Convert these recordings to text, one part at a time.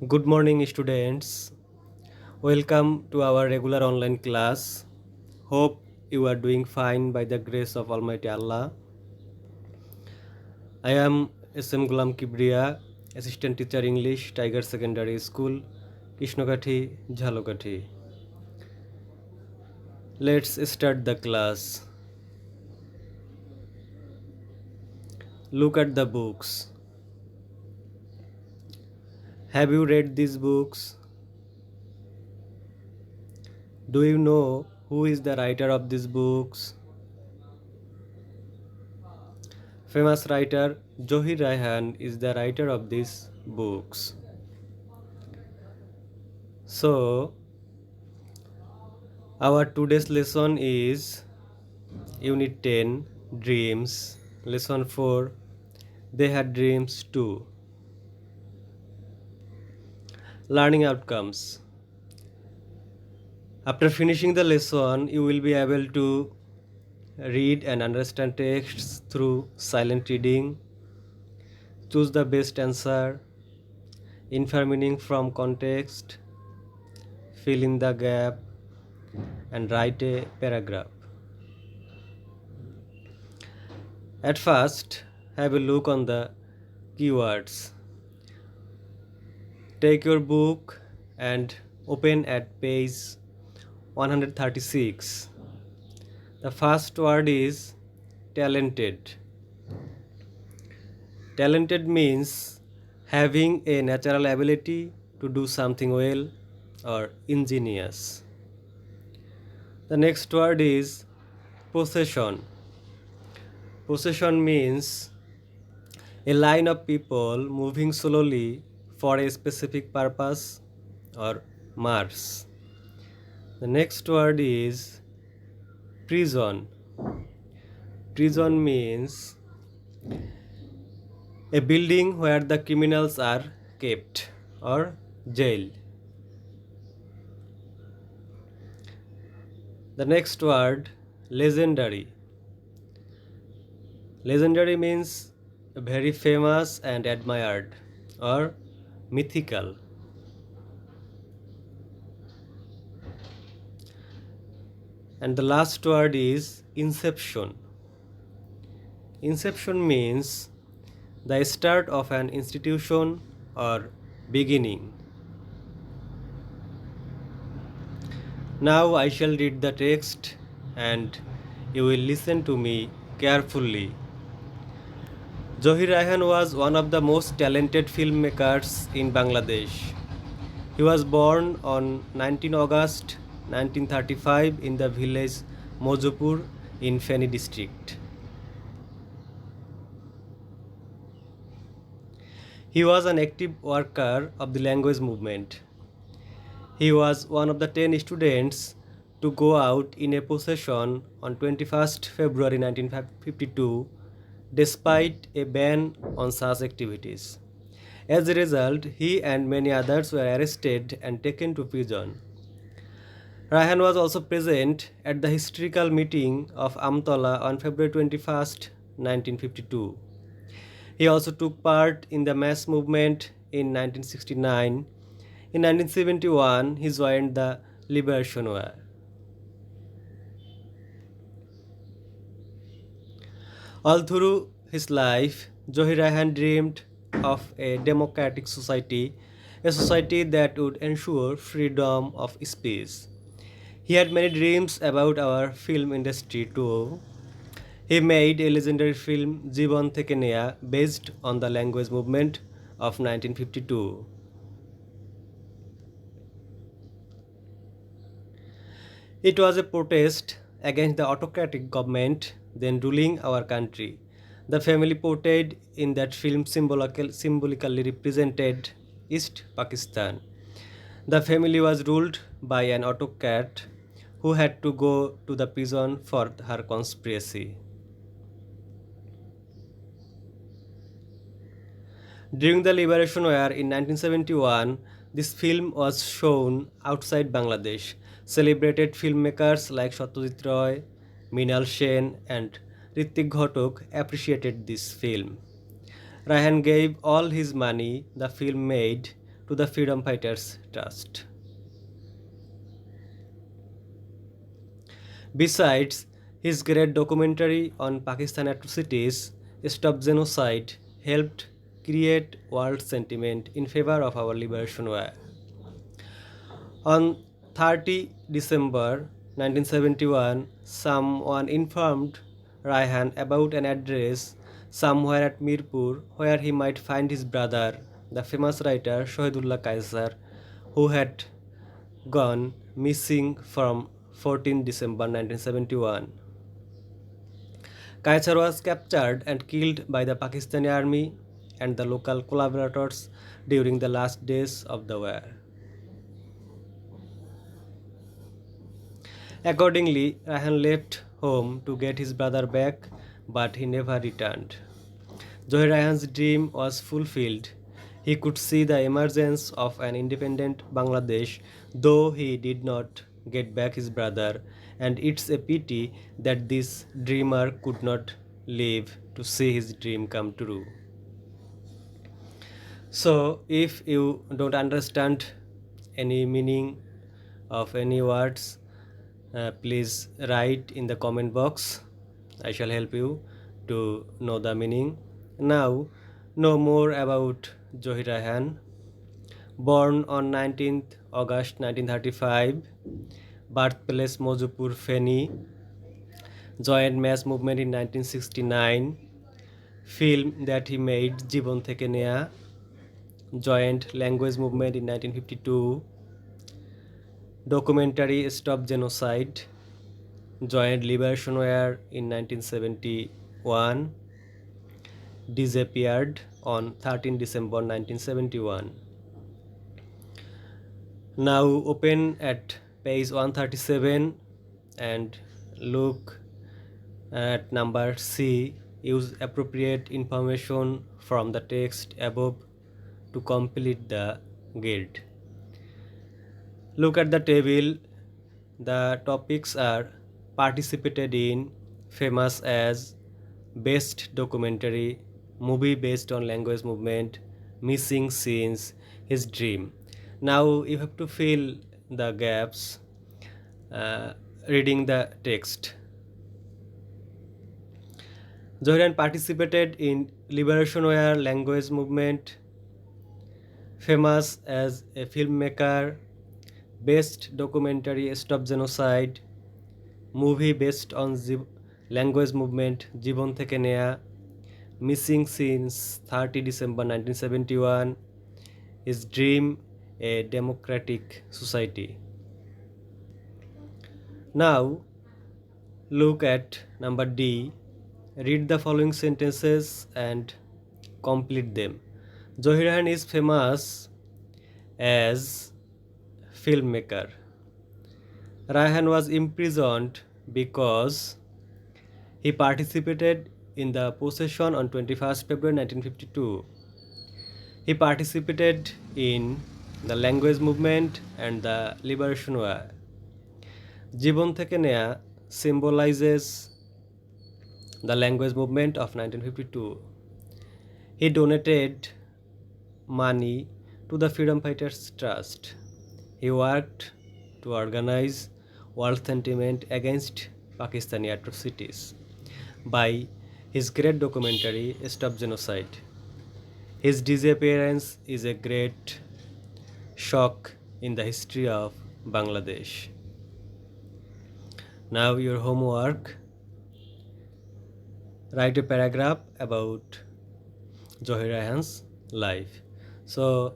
Good morning, students. Welcome to our regular online class. Hope you are doing fine by the grace of Almighty Allah. I am SM Gulam Kibriya, Assistant Teacher English, Tiger Secondary School, Krishnagathi, Jhalagathi. Let's start the class. Look at the books. Have you read these books? Do you know who is the writer of these books? Famous writer Zohir Raihan is the writer of these books. So, our today's lesson is Unit 10 Dreams. Lesson 4 They Had Dreams Too. Learning Outcomes. After finishing the lesson, you will be able to read and understand texts through silent reading. Choose the best answer. Infer meaning from context. Fill in the gap and write a paragraph. At first, have a look on the keywords. Take your book and open at page 136. The first word is talented. Talented means having a natural ability to do something well or ingenious. The next word is possession. Possession means a line of people moving slowly for a specific purpose or march. The next word is prison. Prison means a building where the criminals are kept or jail. The next word legendary. Legendary means very famous and admired or mythical. And the last word is inception. Inception means the start of an institution or beginning. Now I shall read the text and you will listen to me carefully. Zohir Raihan was one of the most talented filmmakers in Bangladesh. He was born on 19 August 1935 in the village Mojopur in Feni district. He was an active worker of the language movement. He was one of the 10 students to go out in a procession on 21st February 1952 despite a ban on such activities. As a result, he and many others were arrested and taken to prison. Raihan was also present at the historical meeting of Amtola on February 21st, 1952. He also took part in the mass movement in 1969. In 1971, he joined the Liberation War. All through his life, Zohir Raihan dreamed of a democratic society, a society that would ensure freedom of speech. He had many dreams about our film industry too. He made a legendary film Jibon Theke Neya based on the language movement of 1952. It was a protest against the autocratic government then ruling our country. The family portrayed in that film symbolically represented East Pakistan. The family was ruled by an autocrat who had to go to the prison for her conspiracy. During the Liberation War in 1971, this film was shown outside Bangladesh. Celebrated filmmakers like Satyajit Roy, Mrinal Sen, and Hrithik Ghatak appreciated this film. Raihan gave all his money the film made to the Freedom Fighters Trust. Besides, his great documentary on Pakistan atrocities, Stop Genocide, helped create world sentiment in favor of our liberation war. On 30 December 1971, someone informed Raihan about an address somewhere at Mirpur where he might find his brother, the famous writer Shahidullah Kaisar, who had gone missing from 14 December 1971. Kaisar was captured and killed by the Pakistani army and the local collaborators during the last days of the war. Accordingly, Raihan left home to get his brother back, but he never returned. Zohir Raihan's dream was fulfilled. He could see the emergence of an independent Bangladesh, though he did not get back his brother, and it's a pity that this dreamer could not live to see his dream come true. So, if you don't understand any meaning of any words, please write in the comment box. I shall help you to know the meaning. Now, know more about Zohir Raihan. Born on 19th August 1935, birthplace Mojupur, Feni. Joined mass movement in 1969. Film that he made, Jibon Theke Neya. Joined language movement in 1952. Documentary Stop Genocide. Joined liberation war in 1971. Disappeared on 13 December 1971. Now open at page 137 and look at number C. Use appropriate information from the text above to complete the grid. Look at the table. The topics are participated in, famous as, best documentary, movie based on language movement, missing scenes, his dream. Now you have to fill the gaps reading the text. Zohir participated in liberation war language movement, famous as a filmmaker, best documentary Stop Genocide, movie based on language movement Jibon Theke Neya, missing scenes 30 December 1971, his dream a democratic society. Now look at number D. Read the following sentences and complete them. Zohir Raihan is famous as filmmaker. Raihan was imprisoned because he participated in the possession on 21st February 1952. He participated in the language movement and the liberation war. Jibon Theke Neya symbolizes the language movement of 1952. He donated money to the Freedom Fighters Trust. He worked to organize world sentiment against Pakistani atrocities by his great documentary Stop Genocide. His disappearance is a great shock in the history of Bangladesh. Now your homework. Write a paragraph about Zohir Raihan's life. So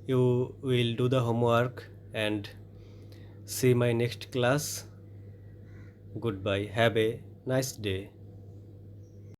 you will do the homework and see my next class. Goodbye. Have a nice day.